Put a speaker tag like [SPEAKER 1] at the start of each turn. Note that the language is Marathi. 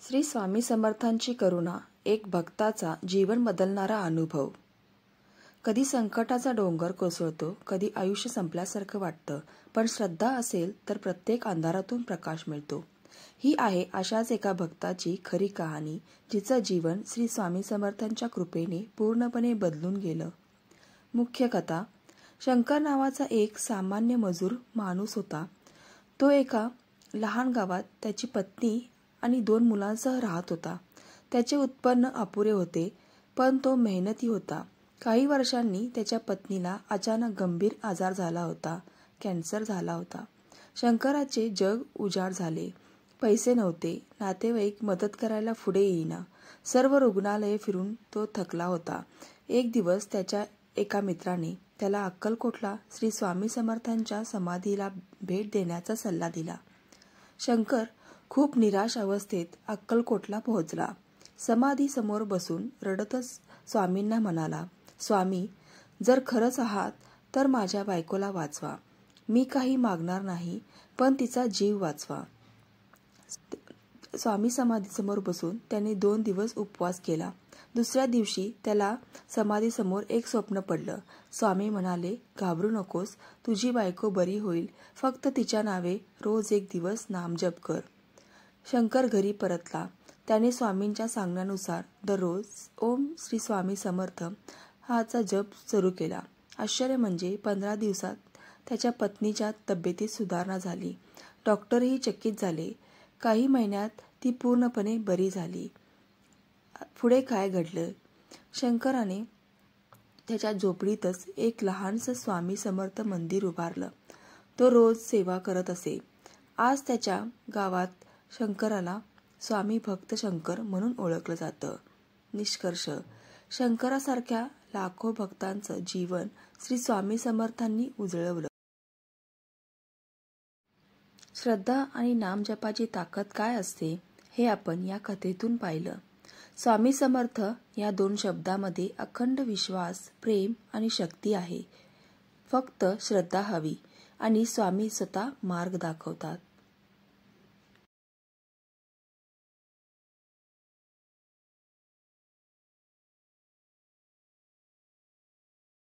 [SPEAKER 1] श्री स्वामी समर्थांची करुणा, एक भक्ताचा जीवन बदलणारा अनुभव। कधी संकटाचा डोंगर कोसळतो, कधी आयुष्य संपल्यासारखं वाटतं, पण श्रद्धा असेल तर प्रत्येक अंधारातून प्रकाश मिळतो। ही आहे अशाच एका भक्ताची खरी कहाणी, जिचं जीवन श्री स्वामी समर्थांच्या कृपेने पूर्णपणे बदलून गेलं। मुख्य कथा। शंकर नावाचा एक सामान्य मजूर माणूस होता। तो एका लहान गावात त्याची पत्नी आणि 2 मुलांसह राहत होता। त्याचे उत्पन्न अपुरे होते, पण तो मेहनती होता। काही वर्षांनी त्याच्या पत्नीला अचानक गंभीर आजार झाला होता, कॅन्सर झाला होता। शंकराचे जग उजाड झाले। पैसे नव्हते, नातेवाईक मदत करायला पुढे येईना। सर्व रुग्णालये फिरून तो थकला होता। एक दिवस त्याच्या एका मित्राने त्याला अक्कलकोटला श्री स्वामी समर्थांच्या समाधीला भेट देण्याचा सल्ला दिला। शंकर खूप निराश अवस्थेत अक्कलकोटला पोहोचला। समाधी समोर बसून रडतच स्वामींना म्हणाला, स्वामी, जर खरंच आहात तर माझ्या बायकोला वाचवा। मी काही मागणार नाही, पण तिचा जीव वाचवा। स्वामी समाधीसमोर बसून त्याने 2 दिवस उपवास केला। दुसऱ्या दिवशी त्याला समाधीसमोर एक स्वप्न पडलं। स्वामी म्हणाले, घाबरू नकोस, तुझी बायको बरी होईल, फक्त तिच्या नावे रोज 1 दिवस नामजप कर। शंकर घरी परतला। त्याने स्वामींच्या सांगण्यानुसार दररोज ओम श्री स्वामी समर्थ हाचा जप सुरू केला। आश्चर्य म्हणजे 15 दिवसात त्याच्या पत्नीच्या तब्येतीत सुधारणा झाली। डॉक्टरही चकित झाले। काही महिन्यात ती पूर्णपणे बरी झाली। पुढे काय घडलं? शंकराने त्याच्या झोपडीतच एक लहानसं स्वामी समर्थ मंदिर उभारलं। तो रोज सेवा करत असे। आज त्याच्या गावात शंकराला स्वामी भक्त शंकर म्हणून ओळखलं जातं। निष्कर्ष, शंकरासारख्या लाखो भक्तांचं जीवन श्री स्वामी समर्थांनी उजळवलं। श्रद्धा आणि नामजपाची ताकद काय असते हे आपण या कथेतून पाहिलं। स्वामी समर्थ या 2 शब्दामध्ये अखंड विश्वास, प्रेम आणि शक्ती आहे। फक्त श्रद्धा हवी आणि स्वामी स्वतः मार्ग दाखवतात।